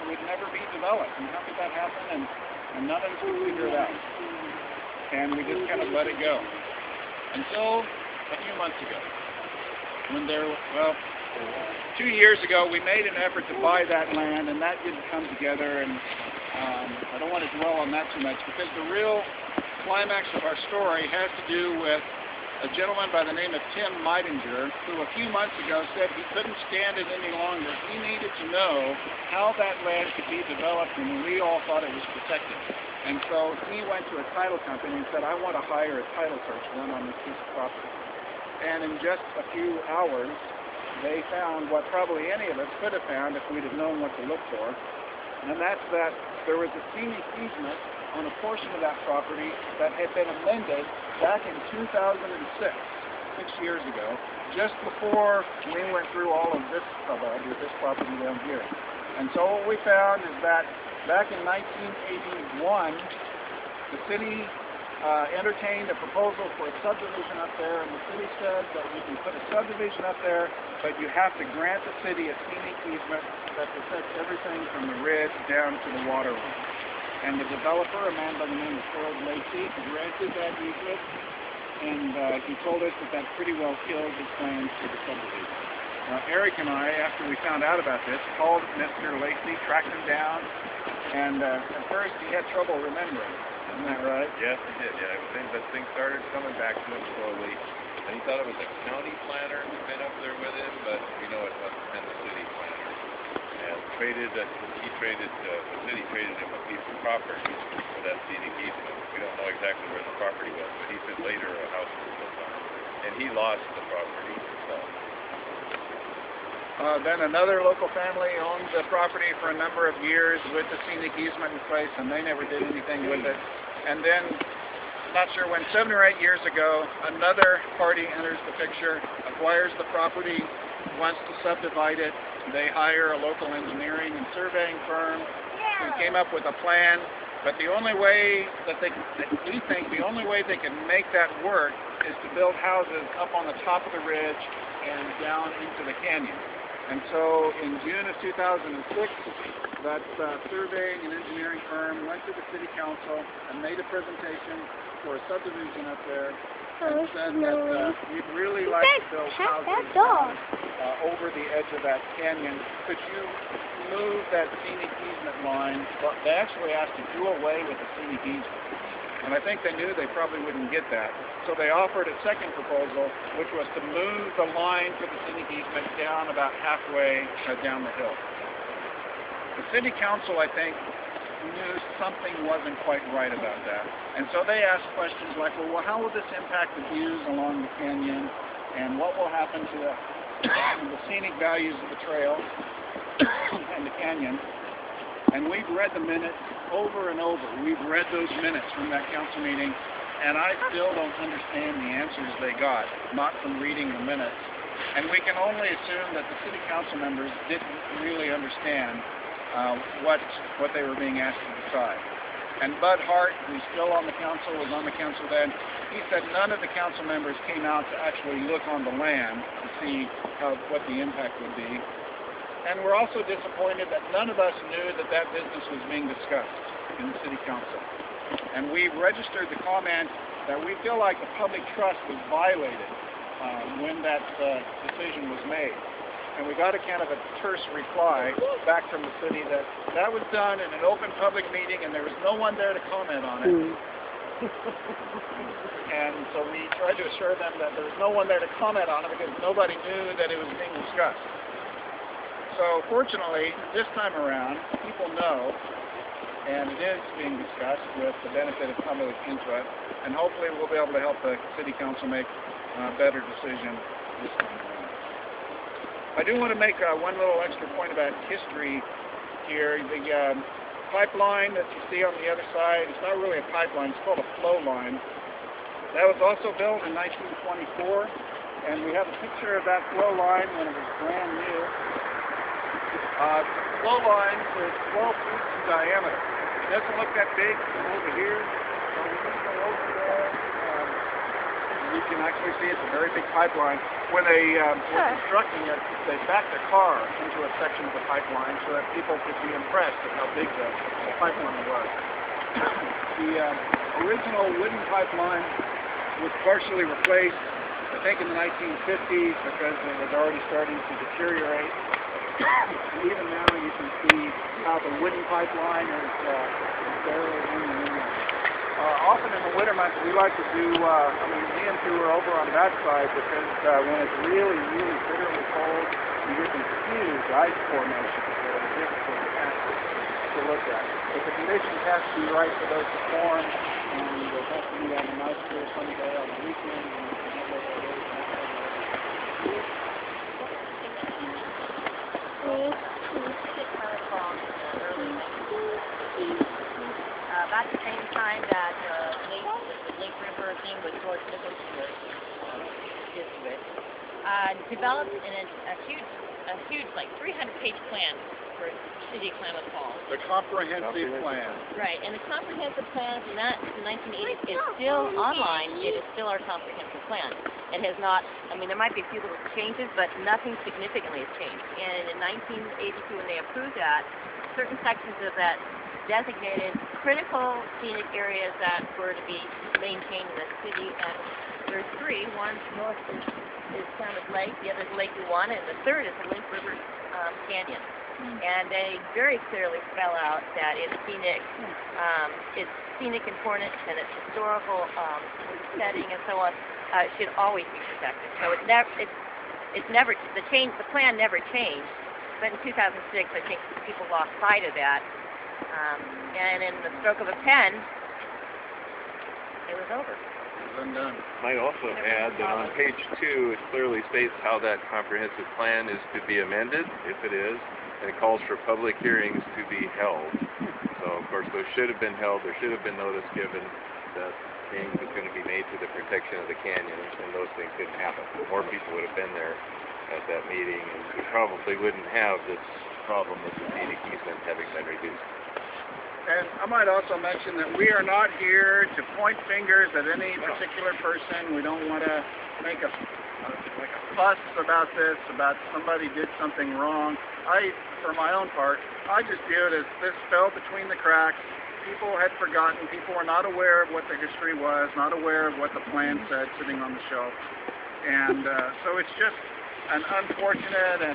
would never be developed. And how could that happen? And none of us could figure it out. And we just kind of let it go. Until a few months ago, when 2 years ago, we made an effort to buy that land, and that didn't come together. And I don't want to dwell on that too much, because the real climax of our story has to do with a gentleman by the name of Tim Meidinger, who a few months ago said he couldn't stand it any longer. He needed to know how that land could be developed, and we all thought it was protected. And so he went to a title company and said, I want to hire a title search done on this piece of property. And in just a few hours, they found what probably any of us could have found if we'd have known what to look for. And that's that there was a scenic easement on a portion of that property that had been amended back in 2006, 6 years ago, just before we went through all of this hubbub with this property down here. And so what we found is that back in 1981, the city entertained a proposal for a subdivision up there, and the city said that we can put a subdivision up there, but you have to grant the city a scenic easement that protects everything from the ridge down to the water line. And the developer, a man by the name of Harold Lacey, granted that easement, and he told us that that pretty well killed his plans for the subdivision. Eric and I, after we found out about this, called Mr. Lacey, tracked him down, and at first he had trouble remembering. Isn't that right? Yes, he did. Yeah, things started coming back to him slowly. And he thought it was a county planner who'd been up there with him, but we know it must have been the city planner. And the city traded him a piece of property for that scenic easement. We don't know exactly where the property was, but he said later a house was built on it. And he lost the property himself. Then another local family owned the property for a number of years with the scenic easement in place, and they never did anything with it. And then, not sure when, 7 or 8 years ago, another party enters the picture, acquires the property, wants to subdivide it. They hire a local engineering and surveying firm who came up with a plan. But the only way that we think the only way they can make that work is to build houses up on the top of the ridge and down into the canyon. And so in June of 2006, that surveying and engineering firm went to the city council and made a presentation for a subdivision up there and said that we'd really like to build houses over the edge of that canyon. Could you move that scenic easement line? Well, they actually asked to do away with the scenic easement. And I think they knew they probably wouldn't get that. So they offered a second proposal, which was to move the line for the scenic easement down about halfway down the hill. The city council, I think, knew something wasn't quite right about that. And so they asked questions like, well, how will this impact the views along the canyon? And what will happen to the scenic values of the trail and the canyon? And we've read the minutes over and over. We've read those minutes from that council meeting, and I still don't understand the answers they got, not from reading the minutes. And we can only assume that the city council members didn't really understand what they were being asked to decide. And Bud Hart, who's still on the council, was on the council then, he said none of the council members came out to actually look on the land to see what the impact would be. And we're also disappointed that none of us knew that that business was being discussed in the city council. And we've registered the comment that we feel like the public trust was violated when that decision was made. And we got a kind of a terse reply back from the city that that was done in an open public meeting and there was no one there to comment on it. And so we tried to assure them that there was no one there to comment on it because nobody knew that it was being discussed. So fortunately, this time around, people know, and it is being discussed with the benefit of public input, and hopefully we'll be able to help the city council make a better decision this time around. I do want to make one little extra point about history here. The pipeline that you see on the other side, it's not really a pipeline, it's called a flow line. That was also built in 1924, and we have a picture of that flow line when it was brand new. The flow line is 12 feet in diameter. It doesn't look that big from over here, so when you go over there, you can actually see it's a very big pipeline. When they were constructing it, they backed a car into a section of the pipeline so that people could be impressed at how big the pipeline was. The original wooden pipeline was partially replaced, I think, in the 1950s because it was already starting to deteriorate. Even now you can see how the wooden pipeline is barely hanging in there. Often in the winter months we like to do a museum tour over on that side because when it's really, really bitterly cold, you get these huge ice formations that are difficult to look at. But the conditions have to be right for those to form, and it has to be on a nice clear sunny day on the weekend. About the same time that the Lake River thing with George Nichols developed in a huge like 300-page plan for City of Klamath Falls. The comprehensive plan. Right, and the comprehensive plan from that in the 1980s is still online. It is still our comprehensive plan. It has not, there might be a few little changes, but nothing significantly has changed. And in 1982, when they approved that, certain sections of that designated critical scenic areas that were to be maintained in the city, and there's three. One north is Klamath Lake, the other is Lake Uwana, and the third is the Lake River Canyon. And they very clearly spell out that its scenic importance and its historical setting and so on should always be protected. So the plan never changed, but in 2006 I think people lost sight of that. And in the stroke of a pen, it was over. Undone. Might also add that on page 2 it clearly states how that comprehensive plan is to be amended, if it is, and it calls for public hearings to be held. So, of course, those should have been held. There should have been notice given that change was going to be made to the protection of the canyon, and those things didn't happen. More people would have been there at that meeting, and we probably wouldn't have this problem with the scenic easement having been reduced. And I might also mention that we are not here to point fingers at any particular person. We don't want to make a fuss about this, about somebody did something wrong. For my own part, I just view it as this fell between the cracks. People had forgotten. People were not aware of what the history was, not aware of what the plan said sitting on the shelf. And so it's just an unfortunate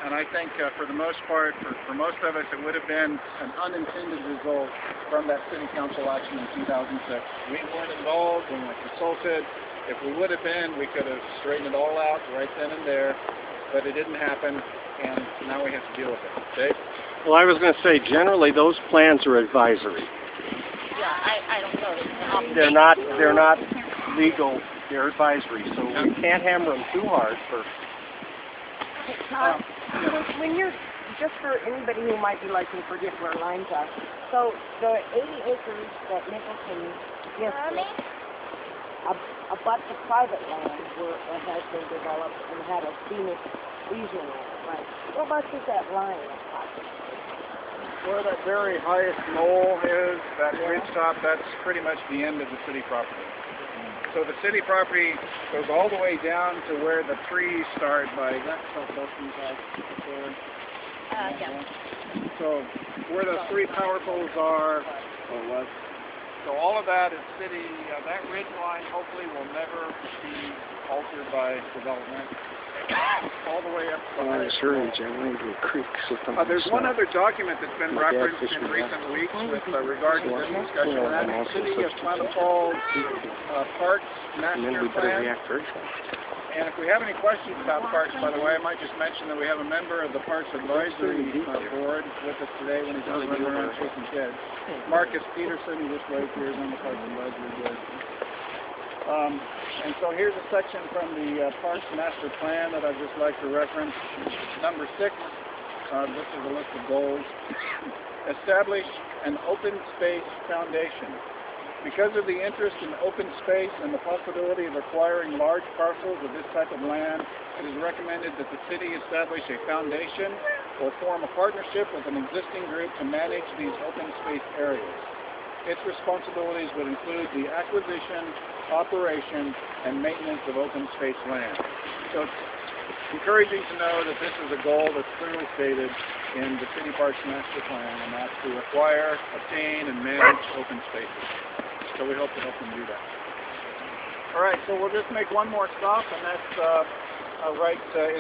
and I think for the most part, for most of us, it would have been an unintended result from that city council action in 2006. We weren't involved, we weren't consulted. If we would have been, we could have straightened it all out right then and there, but it didn't happen, and now we have to deal with it. Dave? Well, I was going to say, generally those plans are advisory. Yeah, I don't know. They're not legal. They're advisory, so we can't hammer them too hard for. When you're, just for anybody who might be liking for different where lines are, so the 80 acres that Nicholson listed abuts the private land where it has been developed and had a scenic easement on it, right? Whereabouts is that line? Where that very highest knoll is, that ridge top, that's pretty much the end of the city property. So the city property goes all the way down to where the trees start by that Southwestern side there. Yeah. So where those three power poles are, so all of that is city. That ridge line hopefully will never be altered by development. All the way up to the highest knoll. There's one other document that's been referenced in recent weeks with regard to this discussion, and that is City of Klamath Falls Parks Master Plan. And if we have any questions about parks, by the way, I might just mention that we have a member of the Parks Advisory Board with us today when he's running around shaking kids. Marcus Peterson, who just waved here, is on the Parks Advisory Board. And so here's a section from the Parks Master Plan that I'd just like to reference. Number 6, this is a list of goals. Establish an open space foundation. Because of the interest in open space and the possibility of acquiring large parcels of this type of land, it is recommended that the city establish a foundation or form a partnership with an existing group to manage these open space areas. its responsibilities would include the acquisition, operation, and maintenance of open space land. So it's encouraging to know that this is a goal that's clearly stated in the City Parks Master Plan, and that's to acquire, obtain, and manage open spaces. So we hope to help them do that. All right, so we'll just make one more stop, and that's right